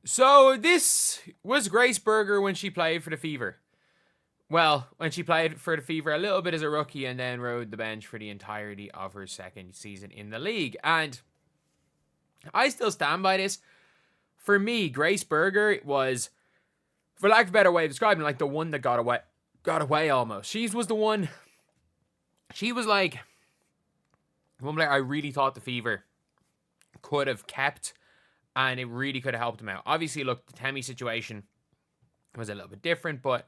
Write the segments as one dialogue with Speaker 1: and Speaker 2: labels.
Speaker 1: So this was Grace Berger when she played for the Fever. Well, when she played for the Fever a little bit as a rookie and then rode the bench for the entirety of her second season in the league. And I still stand by this. For me, Grace Berger was, for lack of a better way of describing it, like the one that got away almost. She was the one, she was like one player I really thought the Fever could have kept, and it really could have helped them out. Obviously, look, the Temi situation was a little bit different, but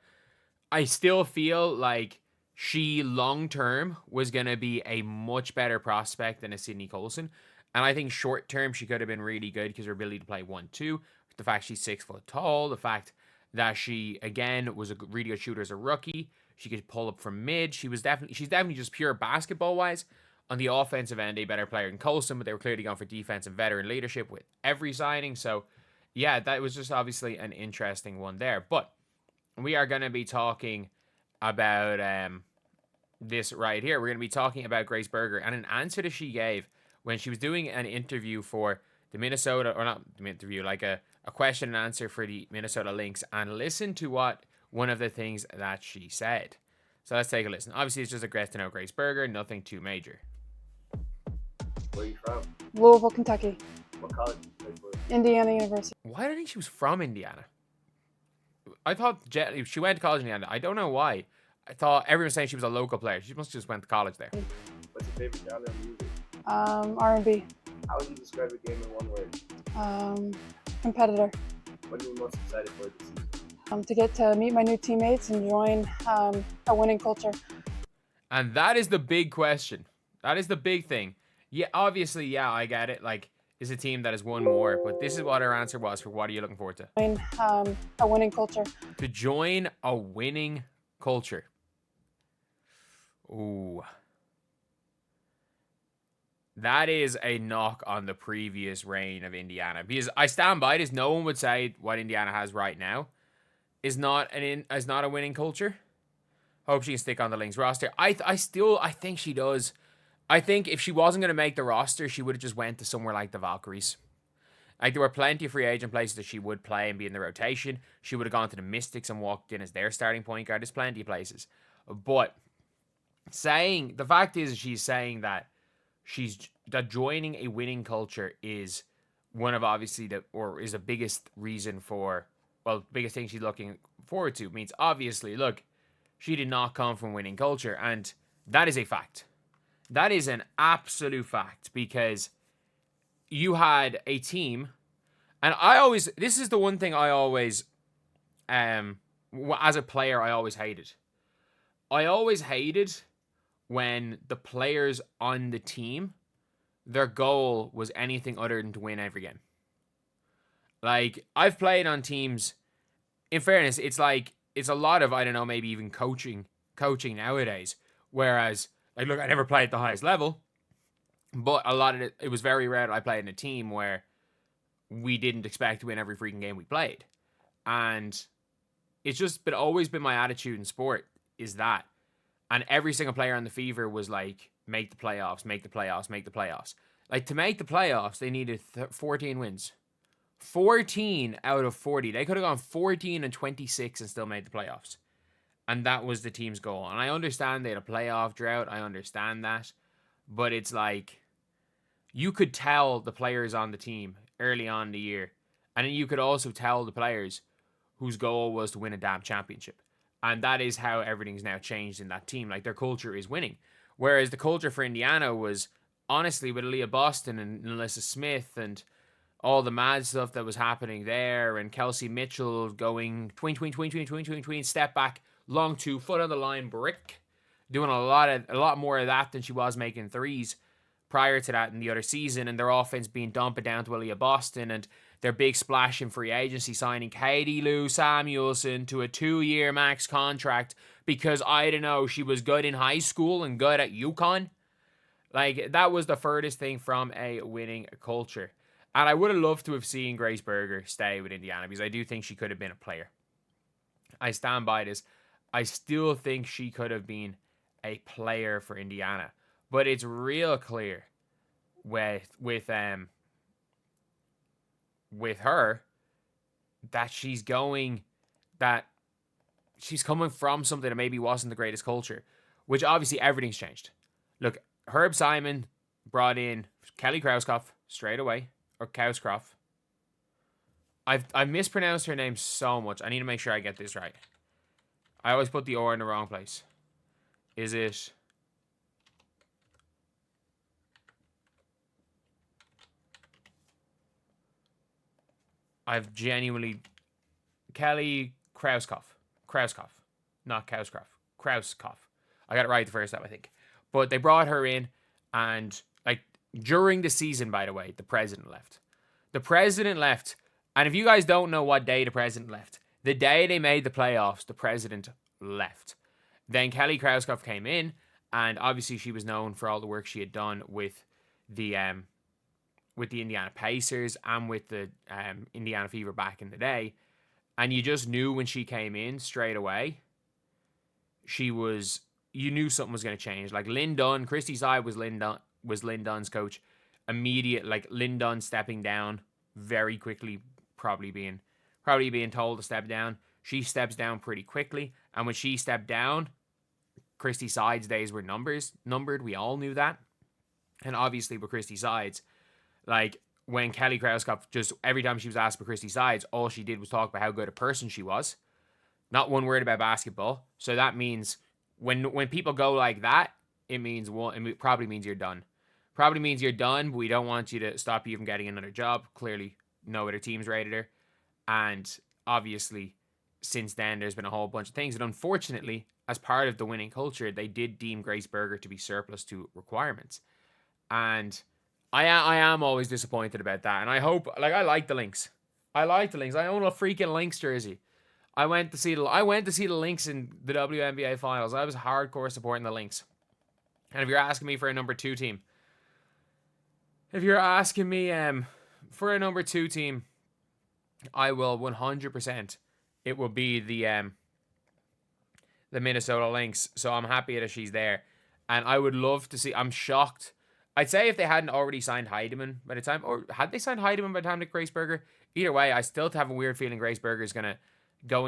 Speaker 1: I still feel like she long term was going to be a much better prospect than a Sydney Colson. And I think short term she could have been really good because her ability to play 1-2, the fact she's 6 foot tall, the fact that she again was a really good shooter as a rookie. She could pull up from mid. She's definitely just pure basketball wise. On the offensive end, a better player than Colson, but they were clearly going for defense and veteran leadership with every signing. So yeah, that was just obviously an interesting one there. But we are going to be talking about this right here. We're going to be talking about Grace Berger and an answer that she gave when she was doing an interview for the Minnesota, or not the interview, like a question and answer for the Minnesota Lynx, and listen to what one of the things that she said. So let's take a listen. Obviously, it's just a great to know Grace Berger, nothing too major.
Speaker 2: Where are you from?
Speaker 3: Louisville, Kentucky.
Speaker 2: What college did you play for?
Speaker 3: Indiana University.
Speaker 1: Why did I think she was from Indiana? I thought she went to college in Indiana. I don't know why. I thought everyone was saying she was a local player. She must have just went to college there.
Speaker 2: What's your favorite genre of music?
Speaker 3: R&B.
Speaker 2: How would you describe the game in one word?
Speaker 3: Competitor.
Speaker 2: What are you most excited for this season?
Speaker 3: To get to meet my new teammates and join a winning culture.
Speaker 1: And that is the big question. That is the big thing. Yeah, obviously, yeah, I get it. Like, it's a team that has won more, but this is what her answer was for what are you looking forward to?
Speaker 3: Join a winning culture.
Speaker 1: To join a winning culture. Ooh. That is a knock on the previous reign of Indiana. Because I stand by this. No one would say what Indiana has right now is not a winning culture. Hope she can stick on the Lynx roster. I think she does. I think if she wasn't going to make the roster, she would have just went to somewhere like the Valkyries. Like, there were plenty of free agent places that she would play and be in the rotation. She would have gone to the Mystics and walked in as their starting point guard. There's plenty of places. But the fact is she's saying that that joining a winning culture is one of obviously is the biggest reason for, well, biggest thing she's looking forward to. Means obviously, look, she did not come from winning culture, and that is a fact. That is an absolute fact, because you had a team, and this is the one thing I always, as a player, I always hated. I always hated when the players on the team, their goal was anything other than to win every game. Like, I've played on teams, in fairness, it's like, it's a lot of, I don't know, maybe even coaching nowadays. Whereas, like, look, I never played at the highest level, but a lot of it was very rare that I played in a team where we didn't expect to win every freaking game we played. And it's just always been my attitude in sport is that. And every single player on the Fever was like, make the playoffs, make the playoffs, make the playoffs. Like, to make the playoffs, they needed 14 wins. 14 out of 40. They could have gone 14-26 and still made the playoffs. And that was the team's goal. And I understand they had a playoff drought. I understand that. But it's like, you could tell the players on the team early on in the year. And then you could also tell the players whose goal was to win a damn championship. And that is how everything's now changed in that team. Like, their culture is winning. Whereas the culture for Indiana was, honestly, with Aaliyah Boston and Alyssa Smith and all the mad stuff that was happening there, and Kelsey Mitchell going tween, step back, long two, foot on the line, brick, doing a lot more of that than she was making threes prior to that in the other season, and their offense being dumped down to Aaliyah Boston, and their big splash in free agency signing Katie Lou Samuelson to a 2-year max contract because, I don't know, she was good in high school and good at UConn. Like, that was the furthest thing from a winning culture. And I would have loved to have seen Grace Berger stay with Indiana because I do think she could have been a player. I stand by this. I still think she could have been a player for Indiana. But it's real clear with her that she's coming from something that maybe wasn't the greatest culture, which obviously everything's changed. Look, Herb Simon brought in Kelly Krauskopf straight away, or Krauskopf. I've mispronounced her name so much. I need to make sure I get this right. I always put the R in the wrong place. Is it... I've genuinely... Kelly Krauskopf. Krauskopf. Not Krauskopf. Krauskopf. I got it right the first time, I think. But they brought her in, and like during the season, by the way, the president left. The president left, and if you guys don't know what day the president left, the day they made the playoffs, the president left. Then Kelly Krauskopf came in, and obviously she was known for all the work she had done with the Indiana Pacers and with the Indiana Fever back in the day. And you just knew when she came in straight away, you knew something was going to change. Like Lynn Dunn, Christy Side was Lynn Dunn's coach. Lynn Dunn stepping down very quickly, probably being told to step down. She steps down pretty quickly. And when she stepped down, Christy Sides' days were numbered. We all knew that. And obviously with Christy Sides, like when Kelly Krauskopf, just every time she was asked about Christy Sides, all she did was talk about how good a person she was. Not one word about basketball. So that means when people go like that, it probably means you're done. Probably means you're done, but we don't want you to stop you from getting another job. Clearly, no other teams rated her. And obviously, since then, there's been a whole bunch of things. And unfortunately, as part of the winning culture, they did deem Grace Berger to be surplus to requirements. And I am always disappointed about that. And I hope, I like the Lynx. I own a freaking Lynx jersey. I went to see the Lynx in the WNBA finals. I was hardcore supporting the Lynx. And if you're asking me for a number 2 team, I will 100%. It will be the Minnesota Lynx. So I'm happy that she's there. And I would love to see... I'm shocked. I'd say if they hadn't already signed Heidemann by the time... Or had they signed Heidemann by the time to Grace Berger? Either way, I still have a weird feeling Grace Berger is going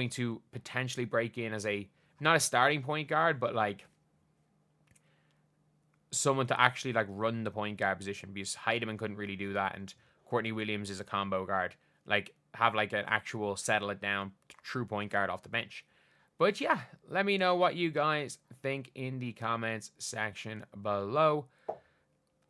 Speaker 1: to potentially break in as not a starting point guard, but like someone to actually like run the point guard position, because Heidemann couldn't really do that, and Courtney Williams is a combo guard. Like have like an actual settle it down true point guard off the bench. But yeah, let me know what you guys think in the comments section below.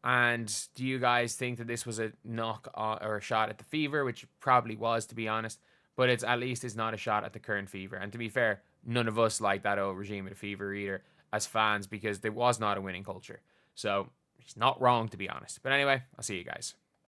Speaker 1: And do you guys think that this was a knock or a shot at the Fever, which probably was, to be honest, but it's at least not a shot at the current Fever. And to be fair, none of us like that old regime of the Fever either as fans, because there was not a winning culture. So he's not wrong, to be honest. But anyway, I'll see you guys.